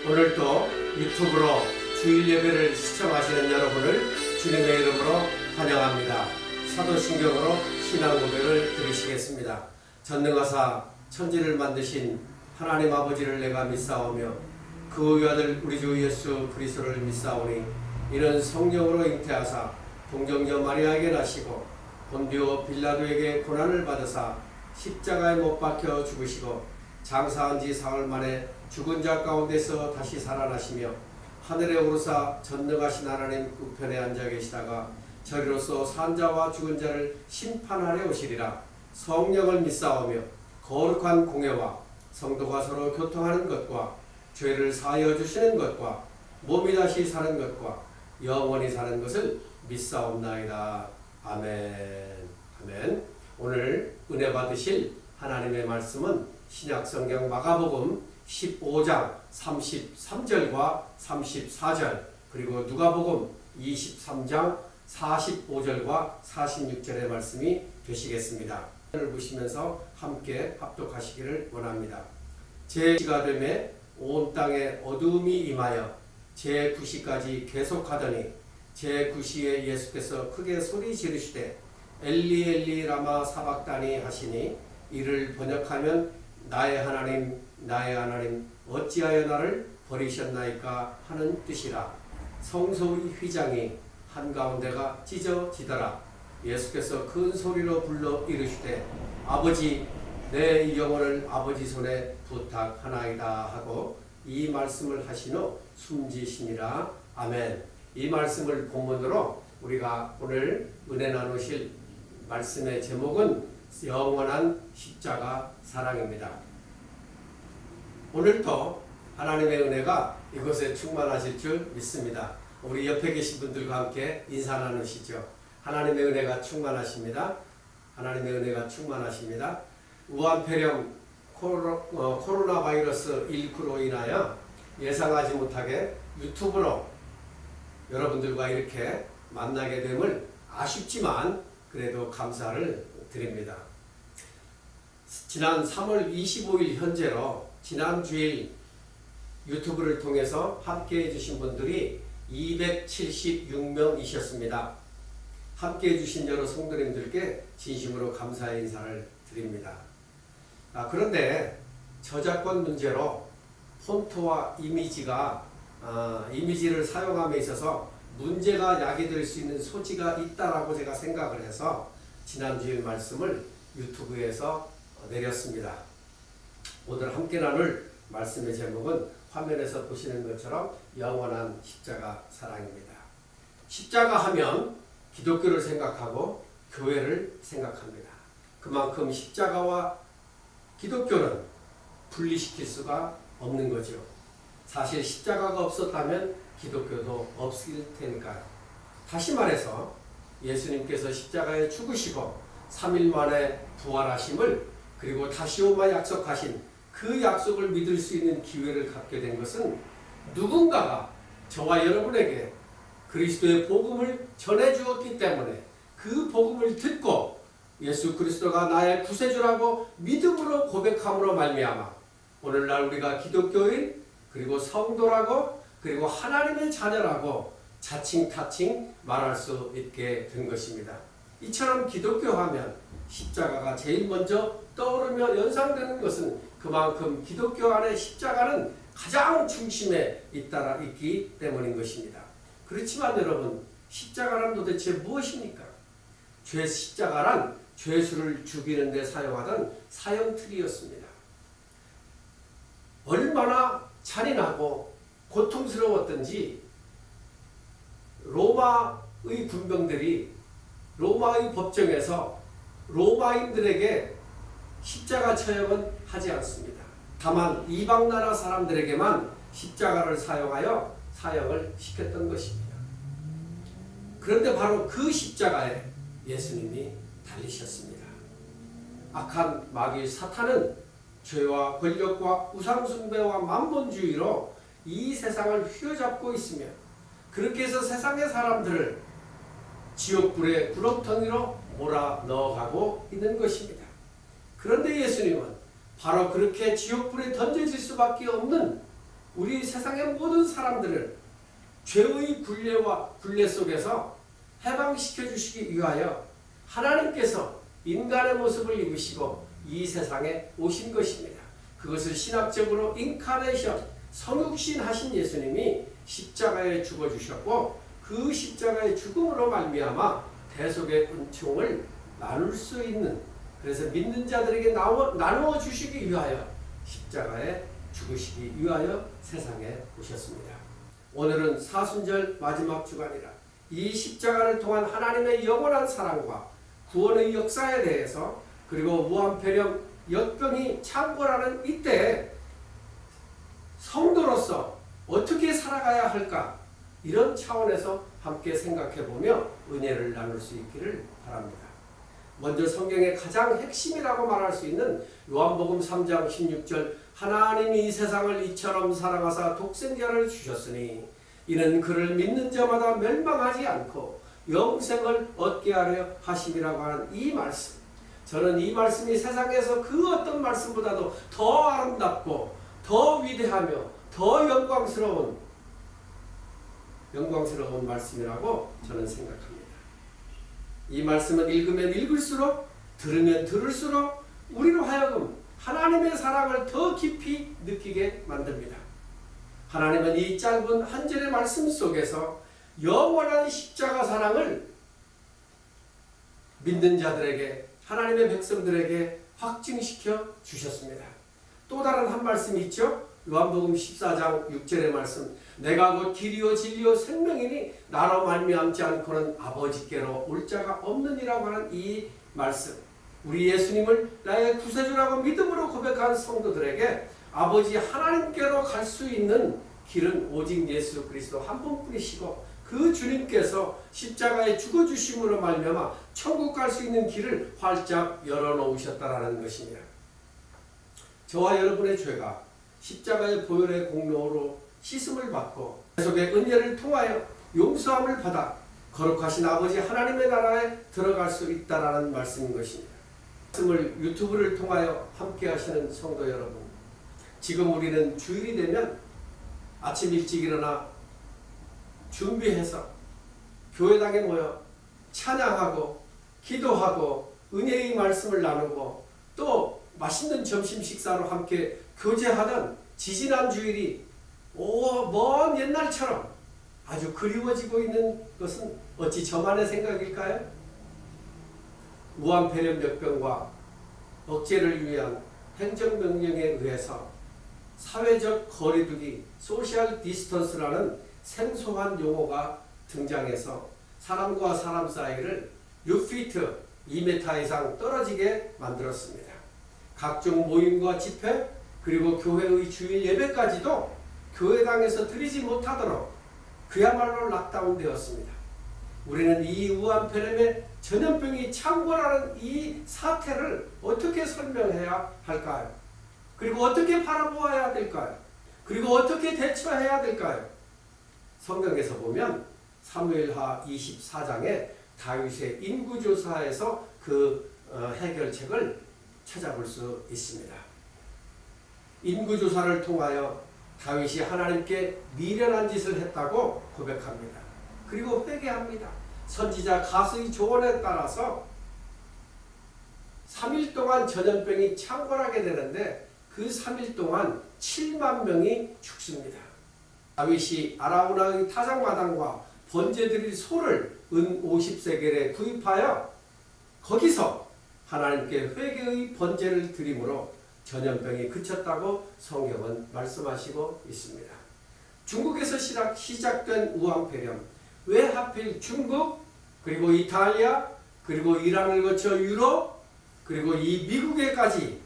오늘도 유튜브로 주일 예배를 시청하시는 여러분을 주님의 이름으로 환영합니다. 사도신경으로 신앙 고백을 드리시겠습니다. 전능하사 천지를 만드신 하나님 아버지를 내가 믿사오며 그 아들 우리 주 예수 그리스도를 믿사오니 이는 성령으로 잉태하사 동정녀 마리아에게 나시고 본디오 빌라도에게 고난을 받으사 십자가에 못 박혀 죽으시고 장사한 지 사흘 만에 죽은 자 가운데서 다시 살아나시며 하늘에 오르사 전능하신 하나님 우편에 앉아 계시다가 저리로서 산 자와 죽은 자를 심판하려 오시리라. 성령을 믿사오며 거룩한 공예와 성도가 서로 교통하는 것과 죄를 사하여 주시는 것과 몸이 다시 사는 것과 영원히 사는 것을 믿사옵나이다. 아멘. 아멘. 오늘 은혜 받으실 하나님의 말씀은 신약성경 마가복음 15장 33절과 34절 그리고 누가복음 23장 45절과 46절의 말씀이 되시겠습니다. 을 보시면서 함께 합독하시기를 원합니다. 제9시가 되매 온 땅에 어두움이 임하여 제9시까지 계속하더니 제9시에 예수께서 크게 소리 지르시되 엘리 엘리 라마 사박다니 하시니 이를 번역하면 나의 하나님 나의 하나님 어찌하여 나를 버리셨나이까 하는 뜻이라. 성소의 휘장이 한가운데가 찢어지더라. 예수께서 큰 소리로 불러 이르시되 아버지 내 영혼을 아버지 손에 부탁하나이다 하고 이 말씀을 하신 후 숨지시니라. 아멘. 이 말씀을 본문으로 우리가 오늘 은혜 나누실 말씀의 제목은 영원한 십자가 사랑입니다. 오늘도 하나님의 은혜가 이곳에 충만하실 줄 믿습니다. 우리 옆에 계신 분들과 함께 인사 나누시죠. 하나님의 은혜가 충만하십니다. 하나님의 은혜가 충만하십니다. 우한폐렴 코로나 바이러스 19로 인하여 예상하지 못하게 유튜브로 여러분들과 이렇게 만나게 됨을 아쉽지만 그래도 감사를 드립니다. 지난 3월 25일 현재로 지난 주일 유튜브를 통해서 함께 해주신 분들이 276명이셨습니다. 함께 해주신 여러 성도님들께 진심으로 감사의 인사를 드립니다. 그런데 저작권 문제로 폰트와 이미지를 사용함에 있어서 문제가 야기될 수 있는 소지가 있다라고 제가 생각을 해서 지난주일 말씀을 유튜브에서 내렸습니다. 오늘 함께 나눌 말씀의 제목은 화면에서 보시는 것처럼 영원한 십자가 사랑입니다. 십자가 하면 기독교를 생각하고 교회를 생각합니다. 그만큼 십자가와 기독교는 분리시킬 수가 없는 거죠. 사실 십자가가 없었다면 기독교도 없을 테니까요. 다시 말해서 예수님께서 십자가에 죽으시고 3일 만에 부활하심을 그리고 다시 오마 약속하신 그 약속을 믿을 수 있는 기회를 갖게 된 것은 누군가가 저와 여러분에게 그리스도의 복음을 전해주었기 때문에 그 복음을 듣고 예수 그리스도가 나의 구세주라고 믿음으로 고백함으로 말미암아 오늘날 우리가 기독교인 그리고 성도라고 그리고 하나님의 자녀라고 자칭 타칭 말할 수 있게 된 것입니다. 이처럼 기독교 하면 십자가가 제일 먼저 떠오르며 연상되는 것은 그만큼 기독교 안에 십자가는 가장 중심에 있기 때문인 것입니다. 그렇지만 여러분, 십자가란 도대체 무엇입니까? 십자가란 죄수를 죽이는 데 사용하던 사형틀이었습니다. 얼마나 잔인하고 고통스러웠던지 로마의 군병들이 로마의 법정에서 로마인들에게 십자가 처형은 하지 않습니다. 다만 이방 나라 사람들에게만 십자가를 사용하여 사형을 시켰던 것입니다. 그런데 바로 그 십자가에 예수님이 달리셨습니다. 악한 마귀 사탄은 죄와 권력과 우상숭배와 만본주의로 이 세상을 휘어잡고 있으며 그렇게 해서 세상의 사람들을 지옥불의 구렁텅이로 몰아넣어가고 있는 것입니다. 그런데 예수님은 바로 그렇게 지옥불에 던져질 수밖에 없는 우리 세상의 모든 사람들을 죄의 굴레 속에서 해방시켜 주시기 위하여 하나님께서 인간의 모습을 입으시고 이 세상에 오신 것입니다. 그것을 신학적으로 인카네이션, 성육신 하신 예수님이 십자가에 죽어주셨고 그 십자가의 죽음으로 말미암아 대속의 은총을 나눌 수 있는, 그래서 믿는 자들에게 나누어 주시기 위하여 십자가에 죽으시기 위하여 세상에 오셨습니다. 오늘은 사순절 마지막 주간이라 이 십자가를 통한 하나님의 영원한 사랑과 구원의 역사에 대해서, 그리고 무한폐렴 역병이 창궐하는 이때에 성도로서 어떻게 살아가야 할까, 이런 차원에서 함께 생각해보며 은혜를 나눌 수 있기를 바랍니다. 먼저 성경의 가장 핵심이라고 말할 수 있는 요한복음 3장 16절, 하나님이 이 세상을 이처럼 사랑하사 독생자를 주셨으니 이는 그를 믿는 자마다 멸망하지 않고 영생을 얻게 하려 하심이라고 하는 이 말씀, 저는 이 말씀이 세상에서 그 어떤 말씀보다도 더 아름답고 더 위대하며 더 영광스러운 말씀이라고 저는 생각합니다. 이 말씀은 읽으면 읽을수록, 들으면 들을수록 우리로 하여금 하나님의 사랑을 더 깊이 느끼게 만듭니다. 하나님은 이 짧은 한 절의 말씀 속에서 영원한 십자가 사랑을 믿는 자들에게, 하나님의 백성들에게 확증시켜 주셨습니다. 또 다른 한 말씀이 있죠. 요한복음 14장 6절의 말씀, 내가 곧 길이요 진리요 생명이니 나로 말미암지 않고는 아버지께로 올 자가 없느니라고 하는 이 말씀, 우리 예수님을 나의 구세주라고 믿음으로 고백한 성도들에게 아버지 하나님께로 갈 수 있는 길은 오직 예수 그리스도 한 분뿐이시고 그 주님께서 십자가에 죽어주심으로 말미암아 천국 갈 수 있는 길을 활짝 열어놓으셨다라는 것입니다. 저와 여러분의 죄가 십자가의 보혈의 공로로 씻음을 받고 대속의 은혜를 통하여 용서함을 받아 거룩하신 아버지 하나님의 나라에 들어갈 수 있다라는 말씀인 것입니다. 말씀을 유튜브를 통하여 함께 하시는 성도 여러분, 지금 우리는 주일이 되면 아침 일찍 일어나 준비해서 교회당에 모여 찬양하고 기도하고 은혜의 말씀을 나누고 또 맛있는 점심 식사로 함께 교제하던 지지난 주일이 먼 옛날처럼 아주 그리워지고 있는 것은 어찌 저만의 생각일까요? 무한폐렴 역병과 억제를 위한 행정명령에 의해서 사회적 거리두기, 소셜 디스턴스라는 생소한 용어가 등장해서 사람과 사람 사이를 6피트, 2m 이상 떨어지게 만들었습니다. 각종 모임과 집회, 그리고 교회의 주일 예배까지도 교회당에서 드리지 못하도록 그야말로 락다운 되었습니다. 우리는 이 무한폐렴의 전염병이 창궐하는 이 사태를 어떻게 설명해야 할까요? 그리고 어떻게 바라보아야 될까요? 그리고 어떻게 대처해야 될까요? 성경에서 보면 사무엘하 24장에 다윗의 인구조사에서 그 해결책을 찾아볼 수 있습니다. 인구조사를 통하여 다윗이 하나님께 미련한 짓을 했다고 고백합니다. 그리고 회개합니다. 선지자 가스의 조언에 따라서 3일 동안 전염병이 창궐하게 되는데 그 3일 동안 7만 명이 죽습니다. 다윗이 아라우나의 타작마당과 번제드릴 소를 은 50세겔에 구입하여 거기서 하나님께 회개의 번제를 드림으로 전염병이 그쳤다고 성경은 말씀하시고 있습니다. 중국에서 시작된 우한폐렴, 왜 하필 중국, 그리고 이탈리아, 그리고 이란을 거쳐 유럽, 그리고 이 미국에까지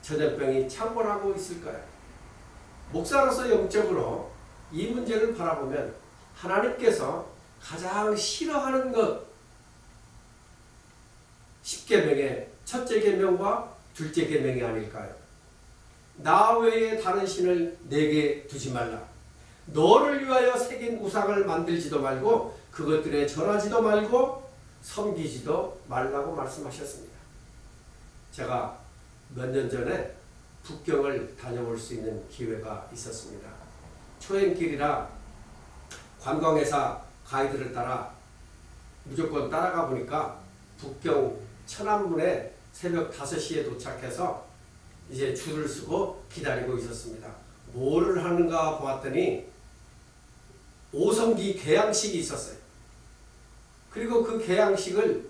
전염병이 창궐하고 있을까요? 목사로서 영적으로 이 문제를 바라보면 하나님께서 가장 싫어하는 것, 10계명의 첫째 계명과 둘째 계명이 아닐까요? 나 외에 다른 신을 내게 두지 말라. 너를 위하여 새긴 우상을 만들지도 말고 그것들에 절하지도 말고 섬기지도 말라고 말씀하셨습니다. 제가 몇 년 전에 북경을 다녀올 수 있는 기회가 있었습니다. 초행길이라 관광회사 가이드를 따라 무조건 따라가 보니까 북경 천안문에 새벽 5시에 도착해서 이제 줄을 서고 기다리고 있었습니다. 뭐를 하는가 보았더니 오성기 개양식이 있었어요. 그리고 그 개양식을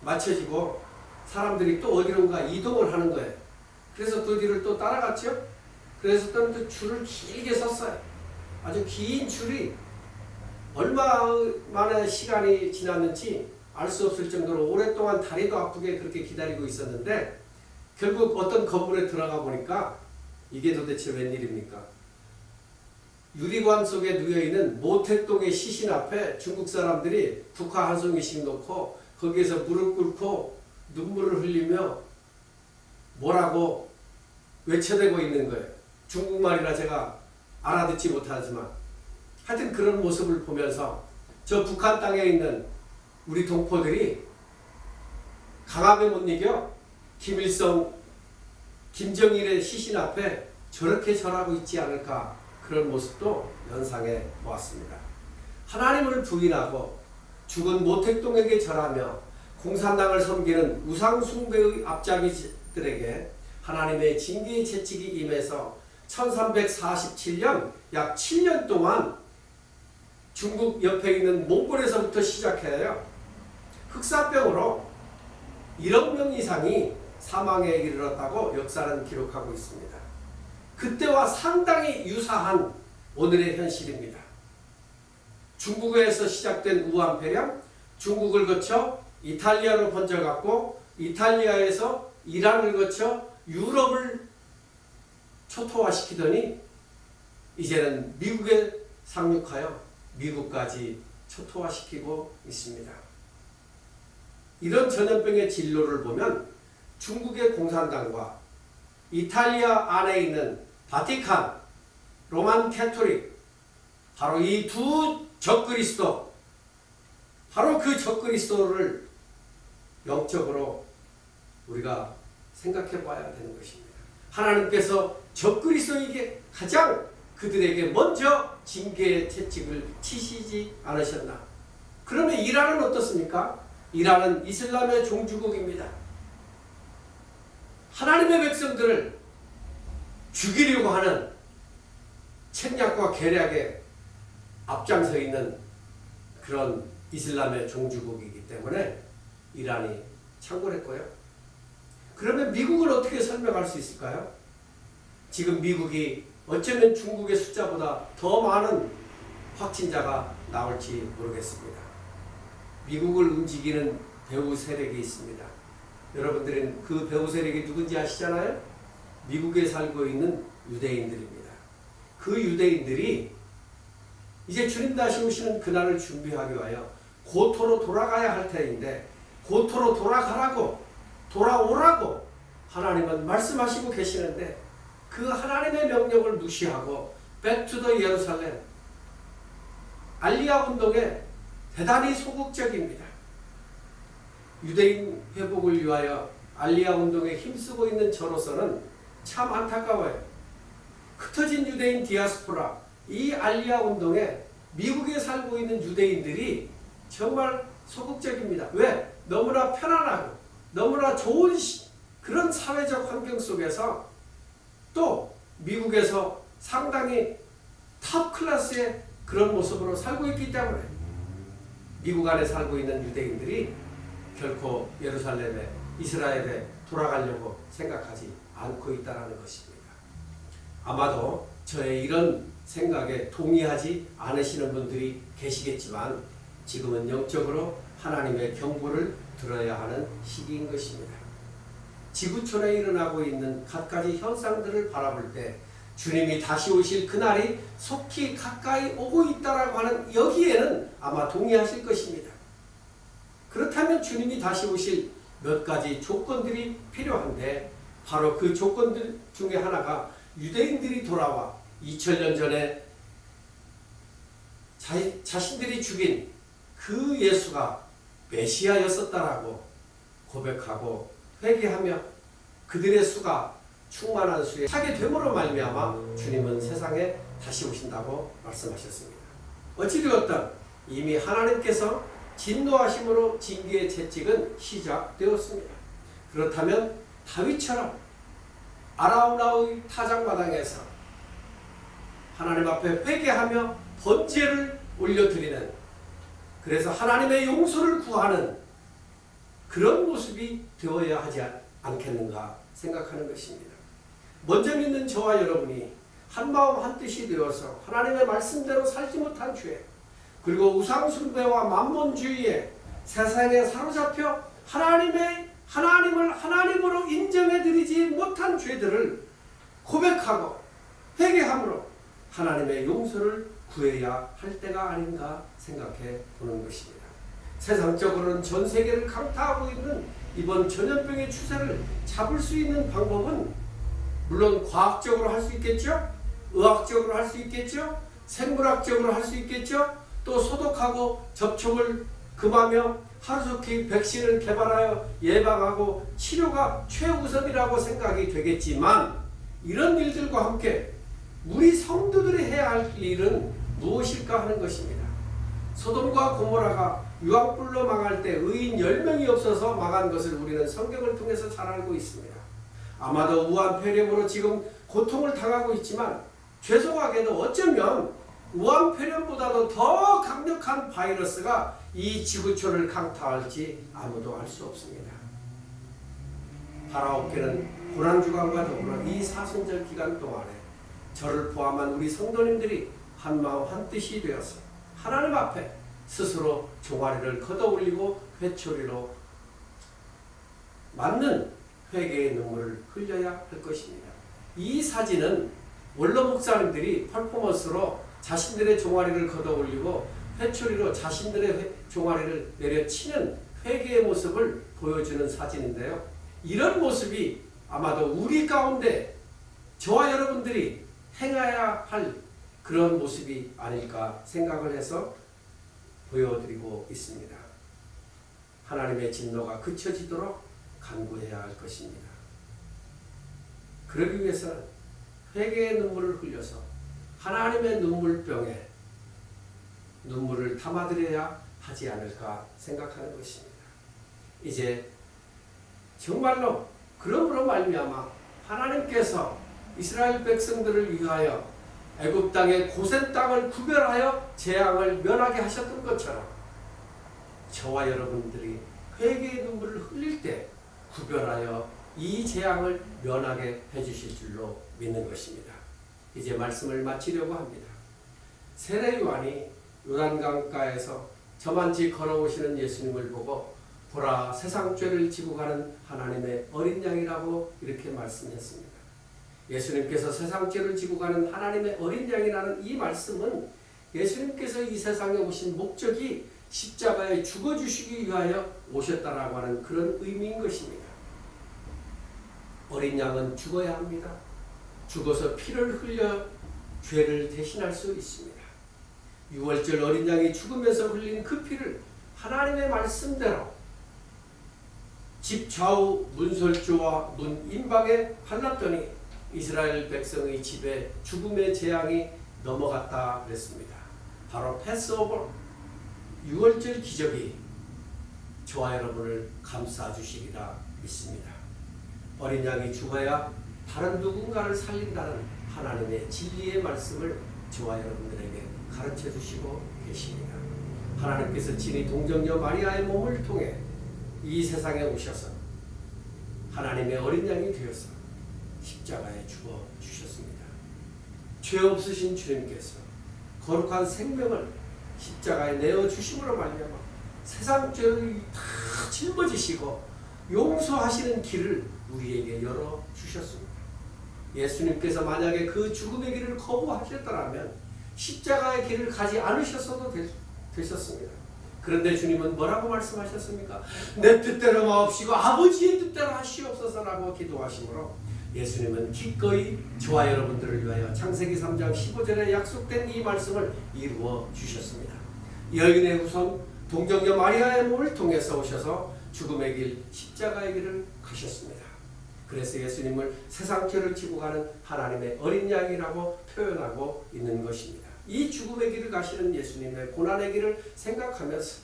마쳐지고 사람들이 또 어디론가 이동을 하는 거예요. 그래서 그 뒤를 또 따라갔죠. 그래서 또 줄을 길게 섰어요. 아주 긴 줄이 얼마만의 시간이 지났는지 알 수 없을 정도로 오랫동안 다리도 아프게 그렇게 기다리고 있었는데 결국 어떤 건물에 들어가 보니까 이게 도대체 웬일입니까? 유리관 속에 누워있는 모택동의 시신 앞에 중국 사람들이 국화 한 송이씩 놓고 거기에서 무릎 꿇고 눈물을 흘리며 뭐라고 외쳐대고 있는 거예요. 중국말이라 제가 알아듣지 못하지만 하여튼 그런 모습을 보면서 저 북한 땅에 있는 우리 동포들이 강하게 못 이겨 김일성, 김정일의 시신 앞에 저렇게 절하고 있지 않을까, 그런 모습도 연상해 보았습니다. 하나님을 부인하고 죽은 모택동에게 절하며 공산당을 섬기는 우상숭배의 앞잡이들에게 하나님의 징계의 채찍이 임해서 1347년 약 7년 동안 중국 옆에 있는 몽골에서부터 시작해요. 흑사병으로 1억 명 이상이 사망에 이르렀다고 역사는 기록하고 있습니다. 그때와 상당히 유사한 오늘의 현실입니다. 중국에서 시작된 우한폐렴, 중국을 거쳐 이탈리아로 번져갔고 이탈리아에서 이란을 거쳐 유럽을 초토화시키더니 이제는 미국에 상륙하여 미국까지 초토화시키고 있습니다. 이런 전염병의 진로를 보면 중국의 공산당과 이탈리아 안에 있는 바티칸, 로만 캐토릭, 바로 이 두 적그리스도, 바로 그 적그리스도를 영적으로 우리가 생각해 봐야 되는 것입니다. 하나님께서 적그리스도에게 가장 그들에게 먼저 징계의 채찍을 치시지 않으셨나? 그러면 이란은 어떻습니까? 이란은 이슬람의 종주국입니다. 하나님의 백성들을 죽이려고 하는 책략과 계략에 앞장서 있는 그런 이슬람의 종주국이기 때문에 이란이 창궐했고요. 그러면 미국을 어떻게 설명할 수 있을까요? 지금 미국이 어쩌면 중국의 숫자보다 더 많은 확진자가 나올지 모르겠습니다. 미국을 움직이는 배후 세력이 있습니다. 여러분들은 그 배후 세력이 누군지 아시잖아요? 미국에 살고 있는 유대인들입니다. 그 유대인들이 이제 주님 다시 오시는 그날을 준비하기 위하여 고토로 돌아가야 할 터인데 고토로 돌아가라고, 돌아오라고 하나님은 말씀하시고 계시는데 그 하나님의 명령을 무시하고 Back to the 예루살렘, 알리야 운동에 대단히 소극적입니다. 유대인 회복을 위하여 알리야 운동에 힘쓰고 있는 저로서는 참 안타까워요. 흩어진 유대인 디아스포라, 이 알리야 운동에 미국에 살고 있는 유대인들이 정말 소극적입니다. 왜? 너무나 편안하고 너무나 좋은 그런 사회적 환경 속에서 또 미국에서 상당히 탑 클래스의 그런 모습으로 살고 있기 때문에 미국 안에 살고 있는 유대인들이 결코 예루살렘에, 이스라엘에 돌아가려고 생각하지 않고 있다는 것입니다. 아마도 저의 이런 생각에 동의하지 않으시는 분들이 계시겠지만 지금은 영적으로 하나님의 경고를 들어야 하는 시기인 것입니다. 지구촌에 일어나고 있는 갖가지 현상들을 바라볼 때 주님이 다시 오실 그날이 속히 가까이 오고 있다라고 하는 여기에는 아마 동의하실 것입니다. 그렇다면 주님이 다시 오실 몇 가지 조건들이 필요한데 바로 그 조건들 중에 하나가 유대인들이 돌아와 2000년 전에 자신들이 죽인 그 예수가 메시아였었다라고 고백하고 회개하며 그들의 수가 충만한 수에 차게 됨으로 말미암아 주님은 세상에 다시 오신다고 말씀하셨습니다. 어찌되었든 이미 하나님께서 진노하심으로 징계의 채찍은 시작되었습니다. 그렇다면 다윗처럼 아라우나의 타작마당에서 하나님 앞에 회개하며 번제를 올려드리는, 그래서 하나님의 용서를 구하는 그런 모습이 되어야 하지 않겠는가 생각하는 것입니다. 먼저 믿는 저와 여러분이 한마음 한뜻이 되어서 하나님의 말씀대로 살지 못한 죄, 그리고 우상숭배와 만몬주의에 세상에 사로잡혀 하나님을 하나님으로 인정해드리지 못한 죄들을 고백하고 회개함으로 하나님의 용서를 구해야 할 때가 아닌가 생각해 보는 것입니다. 세상적으로는 전 세계를 강타하고 있는 이번 전염병의 추세를 잡을 수 있는 방법은 물론 과학적으로 할 수 있겠죠, 의학적으로 할 수 있겠죠, 생물학적으로 할 수 있겠죠, 또 소독하고 접촉을 금하며 하루속히 백신을 개발하여 예방하고 치료가 최우선이라고 생각이 되겠지만, 이런 일들과 함께 우리 성도들이 해야 할 일은 무엇일까 하는 것입니다. 소돔과 고모라가 유황불로 망할 때 의인 10명이 없어서 망한 것을 우리는 성경을 통해서 잘 알고 있습니다. 아마도 우한폐렴으로 지금 고통을 당하고 있지만 죄송하게도 어쩌면 우한폐렴보다도 더 강력한 바이러스가 이 지구촌을 강타할지 아무도 알 수 없습니다. 파라오께는 고난주간과 더불어 이 사순절 기간 동안에 저를 포함한 우리 성도님들이 한마음 한뜻이 되어서 하나님 앞에 스스로 종아리를 걷어올리고 회초리로 맞는 회개의 눈물을 흘려야 할 것입니다. 이 사진은 원로 목사님들이 퍼포먼스로 자신들의 종아리를 걷어올리고 회초리로 자신들의 종아리를 내려치는 회개의 모습을 보여주는 사진인데요. 이런 모습이 아마도 우리 가운데 저와 여러분들이 행해야 할 그런 모습이 아닐까 생각을 해서 보여드리고 있습니다. 하나님의 진노가 그쳐지도록 간구해야 할 것입니다. 그러기 위해서는 회개의 눈물을 흘려서 하나님의 눈물병에 눈물을 담아드려야 하지 않을까 생각하는 것입니다. 이제 정말로 그러므로 말미암아 하나님께서 이스라엘 백성들을 위하여 애굽 땅의 고센 땅을 구별하여 재앙을 면하게 하셨던 것처럼 저와 여러분들이 회개의 눈물을 흘릴 때 구별하여 이 재앙을 면하게 해주실 줄로 믿는 것입니다. 이제 말씀을 마치려고 합니다. 세례 요한이 요단강가에서 저만치 걸어오시는 예수님을 보고 보라, 세상 죄를 지고 가는 하나님의 어린 양이라고 이렇게 말씀했습니다. 예수님께서 세상 죄를 지고 가는 하나님의 어린 양이라는 이 말씀은 예수님께서 이 세상에 오신 목적이 십자가에 죽어주시기 위하여 오셨다라고 하는 그런 의미인 것입니다. 어린 양은 죽어야 합니다. 죽어서 피를 흘려 죄를 대신할 수 있습니다. 6월절 어린 양이 죽으면서 흘린 그 피를 하나님의 말씀대로 집 좌우 문설주와 문 임방에 발랐더니 이스라엘 백성의 집에 죽음의 재앙이 넘어갔다 그랬습니다. 바로 패스오버 6월절 기적이 저와 여러분을 감싸주시리라 믿습니다. 어린 양이 죽어야 다른 누군가를 살린다는 하나님의 진리의 말씀을 저와 여러분들에게 가르쳐 주시고 계십니다. 하나님께서 친히 동정녀 마리아의 몸을 통해 이 세상에 오셔서 하나님의 어린 양이 되어서 십자가에 죽어 주셨습니다. 죄 없으신 주님께서 거룩한 생명을 십자가에 내어 주심으로 말미암아 세상 죄를 다 짊어지시고 용서하시는 길을 우리에게 열어 주셨습니다. 예수님께서 만약에 그 죽음의 길을 거부하셨더라면 십자가의 길을 가지 않으셨어도 되셨습니다. 그런데 주님은 뭐라고 말씀하셨습니까? 내 뜻대로 마옵시고 아버지의 뜻대로 하시옵소서라고 기도하시므로 예수님은 기꺼이 저와 여러분들을 위하여 창세기 3장 15절에 약속된 이 말씀을 이루어 주셨습니다. 여인의 후손 동정녀 마리아의 몸을 통해서 오셔서 죽음의 길 십자가의 길을 가셨습니다. 그래서 예수님을 세상 죄를 지고 가는 하나님의 어린 양이라고 표현하고 있는 것입니다. 이 죽음의 길을 가시는 예수님의 고난의 길을 생각하면서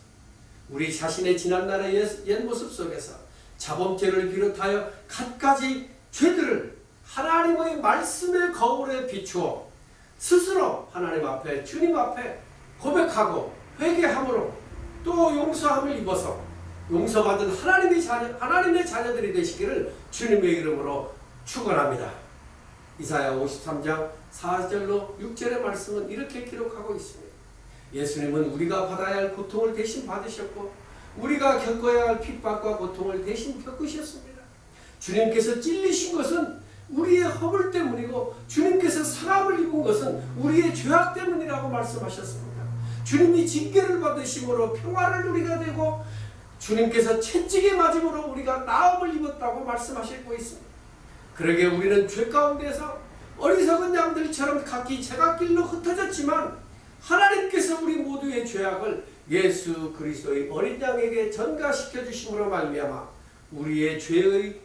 우리 자신의 지난날의 옛 모습 속에서 자범죄를 비롯하여 갖가지 죄들을 하나님의 말씀의 거울에 비추어 스스로 하나님 앞에 주님 앞에 고백하고 회개함으로 또 용서함을 입어서 용서받은 하나님의 자녀들이 되시기를 주님의 이름으로 축원합니다. 이사야 53장 4절로 6절의 말씀은 이렇게 기록하고 있습니다. 예수님은 우리가 받아야 할 고통을 대신 받으셨고 우리가 겪어야 할 핍박과 고통을 대신 겪으셨습니다. 주님께서 찔리신 것은 우리의 허물 때문이고 주님께서 상함을 입은 것은 우리의 죄악 때문이라고 말씀하셨습니다. 주님이 징계를 받으심으로 평화를 누리게 되고 주님께서 채찍에 맞음으로 우리가 나음을 입었다고 말씀하시고 있습니다. 그러게 우리는 죄 가운데서 어리석은 양들처럼 각기 제각길로 흩어졌지만 하나님께서 우리 모두의 죄악을 예수 그리스도의 어린 양에게 전가시켜 주심으로 말미암아 우리의 죄의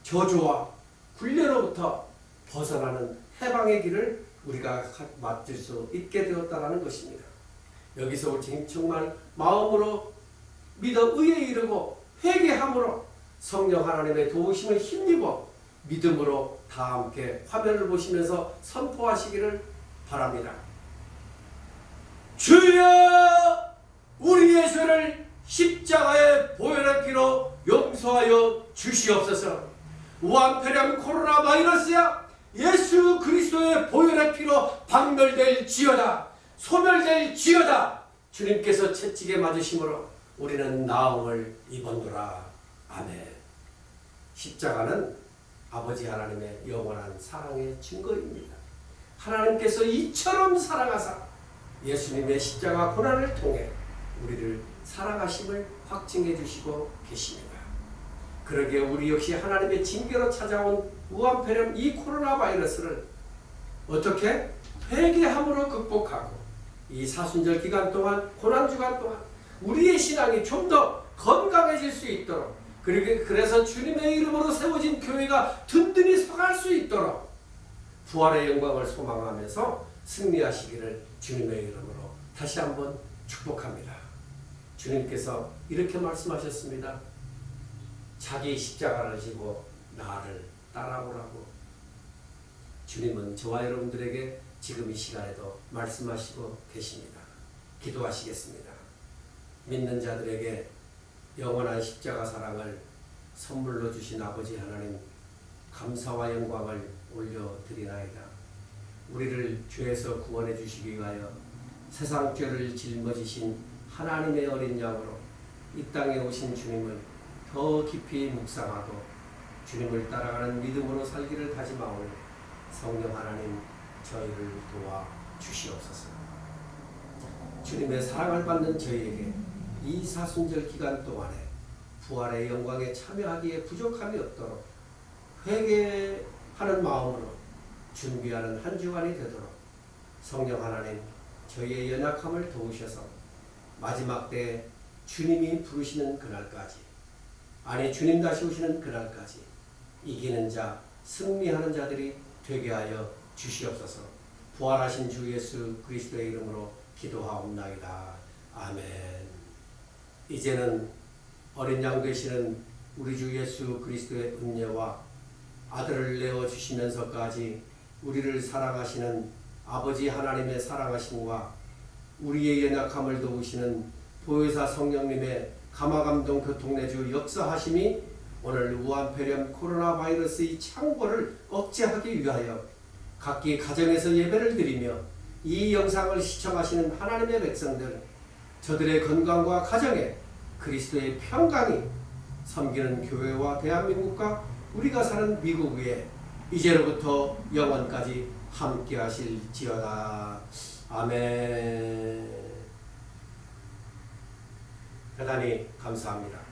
저주와 굴레로부터 벗어나는 해방의 길을 우리가 맞을 수 있게 되었다는 것입니다. 여기서 우리 정말 마음으로 믿어 의에 이르고 회개함으로 성령 하나님의 도우심을 힘입어 믿음으로 다 함께 화면을 보시면서 선포하시기를 바랍니다. 주여 우리의 죄를 십자가의 보혈의 피로 용서하여 주시옵소서. 우한폐렴 코로나 바이러스야 예수 그리스도의 보혈의 피로 박멸될지어다. 소멸될지어다. 주님께서 채찍에 맞으심으로 우리는 나음을 입었노라. 아멘. 십자가는 아버지 하나님의 영원한 사랑의 증거입니다. 하나님께서 이처럼 사랑하사 예수님의 십자가 고난을 통해 우리를 사랑하심을 확증해 주시고 계십니다. 그러기에 우리 역시 하나님의 징계로 찾아온 우한폐렴 이 코로나 바이러스를 어떻게 회개함으로 극복하고 이 사순절 기간 동안 고난주간 동안 우리의 신앙이 좀 더 건강해질 수 있도록 그래서 주님의 이름으로 세워진 교회가 든든히 서갈 수 있도록 부활의 영광을 소망하면서 승리하시기를 주님의 이름으로 다시 한번 축복합니다. 주님께서 이렇게 말씀하셨습니다. 자기 십자가를 지고 나를 따라오라고. 주님은 저와 여러분들에게 지금 이 시간에도 말씀하시고 계십니다. 기도하시겠습니다. 믿는 자들에게 영원한 십자가 사랑을 선물로 주신 아버지 하나님 감사와 영광을 올려드리나이다. 우리를 죄에서 구원해 주시기 위하여 세상 죄를 짊어지신 하나님의 어린 양으로 이 땅에 오신 주님을 더 깊이 묵상하고 주님을 따라가는 믿음으로 살기를 다짐하오니 성령 하나님 저희를 도와 주시옵소서. 주님의 사랑을 받는 저희에게 이 사순절 기간 동안에 부활의 영광에 참여하기에 부족함이 없도록 회개하는 마음으로 준비하는 한 주간이 되도록 성령 하나님 저희의 연약함을 도우셔서 마지막 때에 주님이 부르시는 그날까지 아니 주님 다시 오시는 그날까지 이기는 자 승리하는 자들이 되게 하여 주시옵소서. 부활하신 주 예수 그리스도의 이름으로 기도하옵나이다. 아멘. 이제는 어린 양 되시는 우리 주 예수 그리스도의 은혜와 아들을 내어주시면서까지 우리를 사랑하시는 아버지 하나님의 사랑하심과 우리의 연약함을 도우시는 보혜사 성령님의 감화감동 교통내주 역사하심이 오늘 우한폐렴 코로나 바이러스의 창궐을 억제하기 위하여 각기 가정에서 예배를 드리며 이 영상을 시청하시는 하나님의 백성들 저들의 건강과 가정에 그리스도의 평강이 섬기는 교회와 대한민국과 우리가 사는 미국 위에 이제로부터 영원까지 함께 하실지어다. 아멘. 대단히 감사합니다.